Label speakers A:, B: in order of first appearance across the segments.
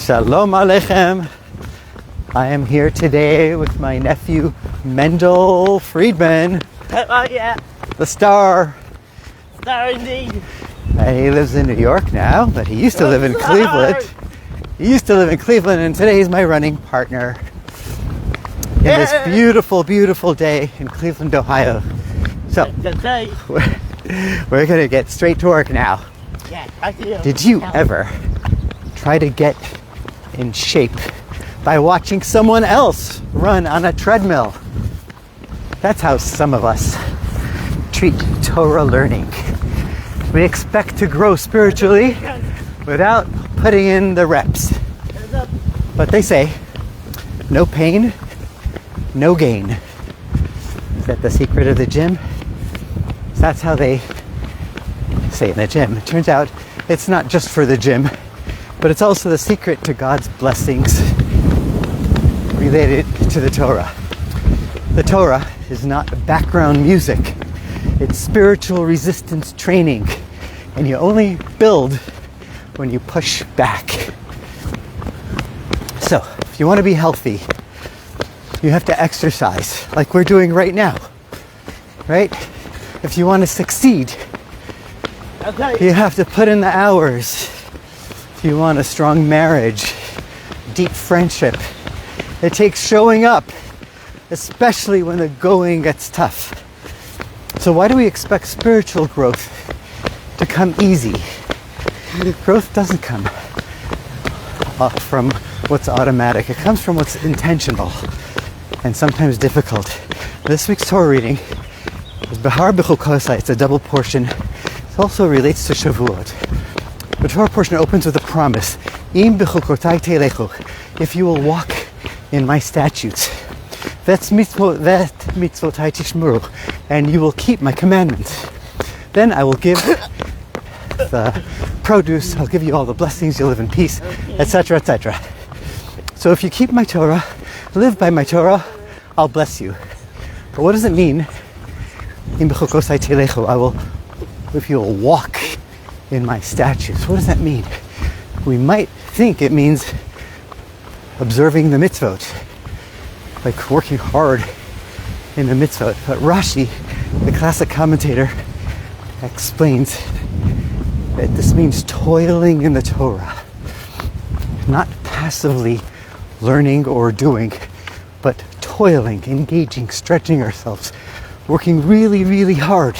A: Shalom Aleichem. I am here today with my nephew Mendel Friedman.
B: Oh yeah.
A: The star.
B: Star indeed.
A: And he lives in New York now, but he used to live in Cleveland. He used to live in Cleveland, and today he's my running partner in this beautiful, beautiful day in Cleveland, Ohio. So, we're going to get straight to work now.
B: Yeah,
A: Did you ever try to get in shape by watching someone else run on a treadmill? That's how some of us treat Torah learning. We expect to grow spiritually without putting in the reps. But they say, no pain, no gain. Is that the secret of the gym? That's how they say in the gym. It turns out it's not just for the gym, but it's also the secret to God's blessings related to the Torah. The Torah is not background music. It's spiritual resistance training. And you only build when you push back. So, if you want to be healthy, you have to exercise like we're doing right now. Right? If you want to succeed, you have to put in the hours. If you want a strong marriage, deep friendship, it takes showing up, especially when the going gets tough. So why do we expect spiritual growth to come easy? Growth doesn't come from what's automatic. It comes from what's intentional and sometimes difficult. This week's Torah reading is Behar-Bechukotai. It's a double portion. It also relates to Shavuot. The Torah portion opens with a promise. Im bechukotai telechu. If you will walk in my statutes, mitzvotai tishmuru, and you will keep my commandments, then I will give the produce, I'll give you all the blessings, you'll live in peace, etc., etc. So if you keep my Torah, live by my Torah, I'll bless you. But what does it mean? Im bechukotai telechu. If you'll walk in my statutes. What does that mean? We might think it means observing the mitzvot, like working hard in the mitzvot. But Rashi, the classic commentator, explains that this means toiling in the Torah. Not passively learning or doing, but toiling, engaging, stretching ourselves, working really, really hard.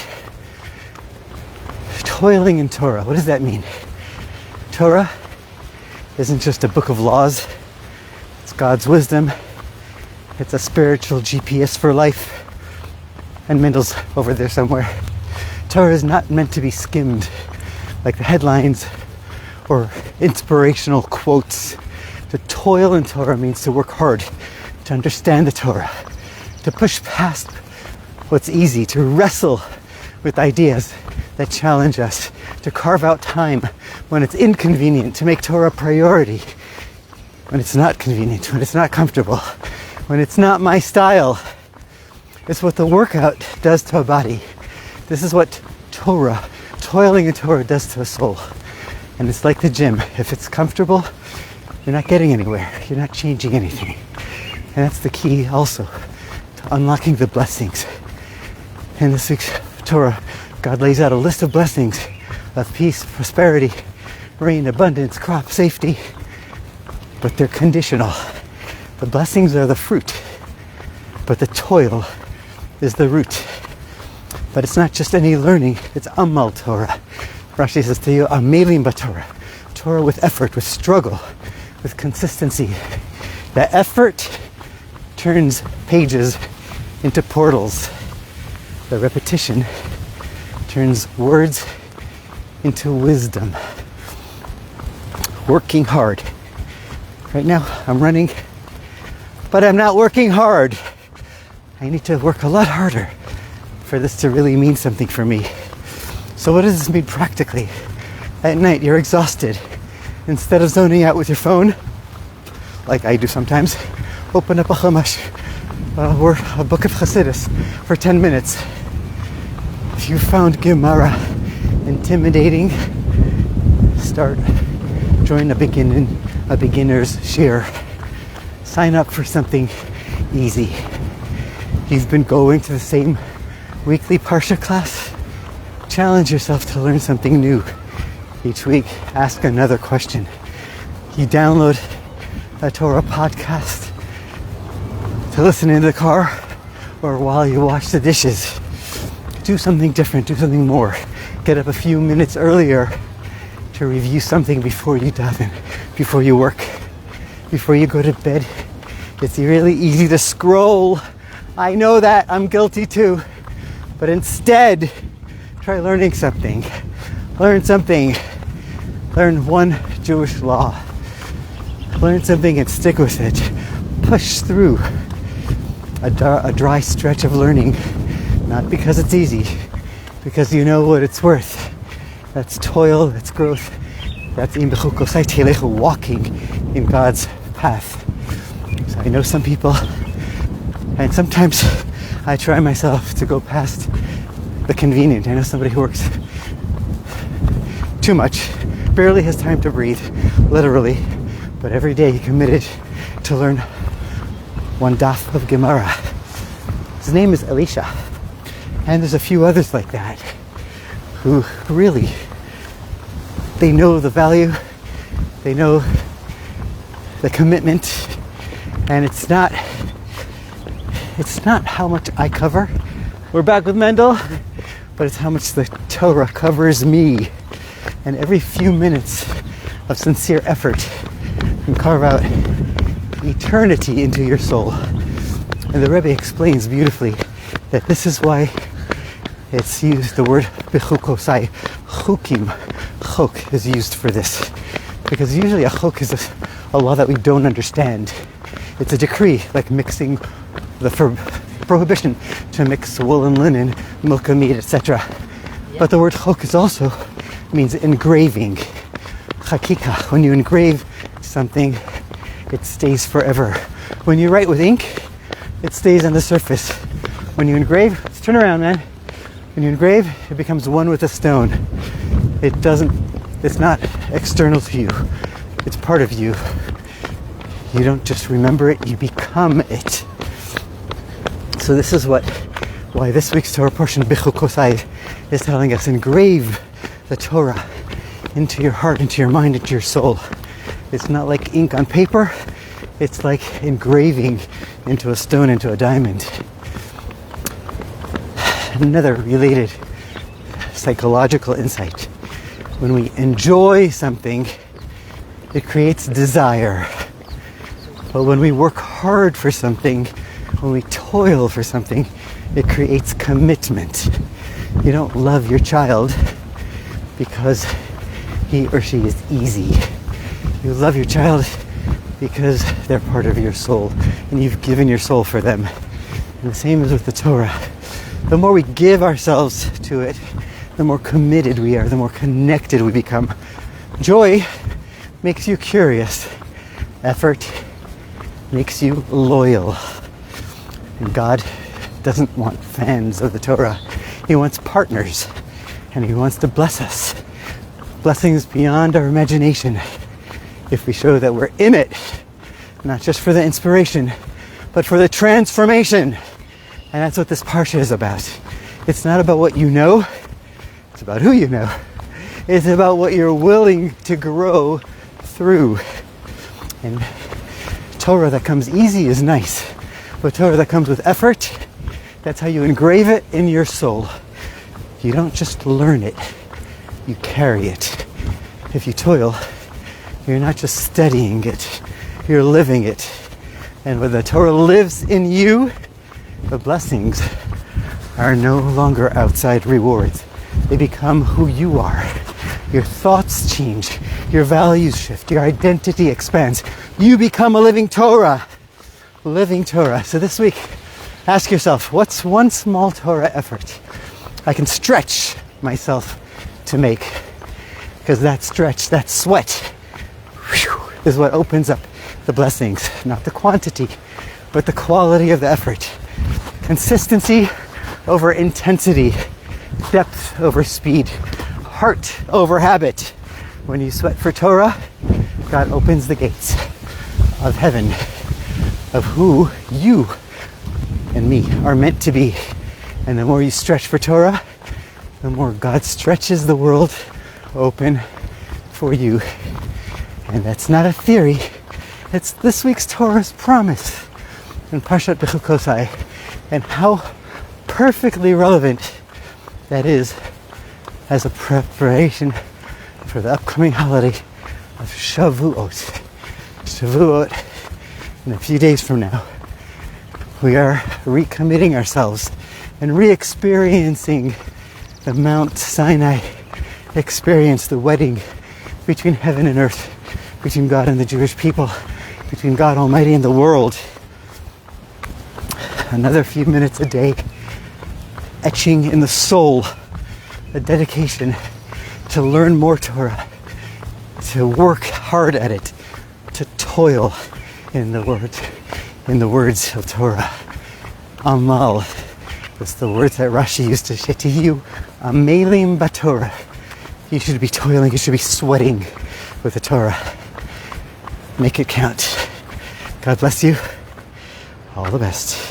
A: Toiling in Torah. What does that mean? Torah isn't just a book of laws. It's God's wisdom. It's a spiritual GPS for life. And Mendel's over there somewhere. Torah is not meant to be skimmed like the headlines or inspirational quotes. To toil in Torah means to work hard, to understand the Torah, to push past what's easy, to wrestle with ideas that challenge us, to carve out time when it's inconvenient, to make Torah a priority, when it's not convenient, when it's not comfortable, when it's not my style. It's what the workout does to a body. This is what Torah, toiling in Torah, does to a soul. And it's like the gym. If it's comfortable, you're not getting anywhere. You're not changing anything. And that's the key also to unlocking the blessings. In this week's Torah, God lays out a list of blessings of peace, prosperity, rain, abundance, crop, safety. But they're conditional. The blessings are the fruit, but the toil is the root. But it's not just any learning, it's Amal Torah. Rashi says to you, Amelim b'Torah. Torah with effort, with struggle, with consistency. The effort turns pages into portals. The repetition turns words into wisdom. Working hard. Right now, I'm running, but I'm not working hard. I need to work a lot harder for this to really mean something for me. So what does this mean practically? At night, you're exhausted. Instead of zoning out with your phone, like I do sometimes, open up a Chumash, a book of Chassidus for 10 minutes. If you found Gemara intimidating, join a beginning a beginner's shir. Sign up for something easy. You've been going to the same weekly Parsha class. Challenge yourself to learn something new. Each week, ask another question. You download a Torah podcast to listen in the car or while you wash the dishes. Do something different, do something more. Get up a few minutes earlier to review something before you daven, before you work, before you go to bed. It's really easy to scroll. I know that, I'm guilty too. But instead, try learning something. Learn something. Learn one Jewish law. Learn something and stick with it. Push through a dry stretch of learning. Not because it's easy, because you know what it's worth. That's toil, that's growth. That's Behar-Bechukotai, walking in God's path. So I know some people, and sometimes I try myself to go past the convenient. I know somebody who works too much, barely has time to breathe, literally, but every day he committed to learn one daf of Gemara. His name is Elisha, and there's a few others like that who really, they know the value, they know the commitment, and it's not how much I cover. We're back with Mendel, but it's how much the Torah covers me. And every few minutes of sincere effort can carve out eternity into your soul. And the Rebbe explains beautifully that this is why it's used, the word Bechukotai, chukim, chok is used for this. Because usually a chok is a law that we don't understand. It's a decree, like mixing the prohibition to mix wool and linen, milk and meat, etc. But the word chok is also means engraving. Chakika, when you engrave something, it stays forever. When you write with ink, it stays on the surface. When you engrave, let's turn around, man. When you engrave, it becomes one with the stone. It's not external to you. It's part of you. You don't just remember it, you become it. So this is why this week's Torah portion, Bechukotai, is telling us, engrave the Torah into your heart, into your mind, into your soul. It's not like ink on paper, it's like engraving into a stone, into a diamond. Another related psychological insight. When we enjoy something, it creates desire. But when we work hard for something, when we toil for something, it creates commitment. You don't love your child because he or she is easy. You love your child because they're part of your soul and you've given your soul for them. And the same is with the Torah. The more we give ourselves to it, the more committed we are, the more connected we become. Joy makes you curious. Effort makes you loyal. And God doesn't want fans of the Torah. He wants partners. And He wants to bless us. Blessings beyond our imagination. If we show that we're in it, not just for the inspiration, but for the transformation. And that's what this Parsha is about. It's not about what you know. It's about who you know. It's about what you're willing to grow through. And Torah that comes easy is nice. But Torah that comes with effort, that's how you engrave it in your soul. You don't just learn it, you carry it. If you toil, you're not just studying it, you're living it. And when the Torah lives in you, the blessings are no longer outside rewards. They become who you are. Your thoughts change, your values shift, your identity expands. You become a living Torah. Living Torah. So this week, ask yourself, what's one small Torah effort I can stretch myself to make? Because that stretch, that sweat, is what opens up the blessings. Not the quantity, but the quality of the effort. Consistency over intensity. Depth over speed. Heart over habit. When you sweat for Torah, God opens the gates of heaven, of who you and me are meant to be. And the more you stretch for Torah, the more God stretches the world open for you. And that's not a theory. It's this week's Torah's promise in Behar-Bechukotai, and how perfectly relevant that is as a preparation for the upcoming holiday of Shavuot. Shavuot, in a few days from now, we are recommitting ourselves and re-experiencing the Mount Sinai experience, the wedding between heaven and earth, between God and the Jewish people, between God Almighty and the world. Another few minutes a day, etching in the soul a dedication to learn more Torah, to work hard at it, to toil in the words of Torah. Amal was the words that Rashi used to say to you, Amelim Batorah. You should be toiling, you should be sweating with the Torah. Make it count. God bless you. All the best.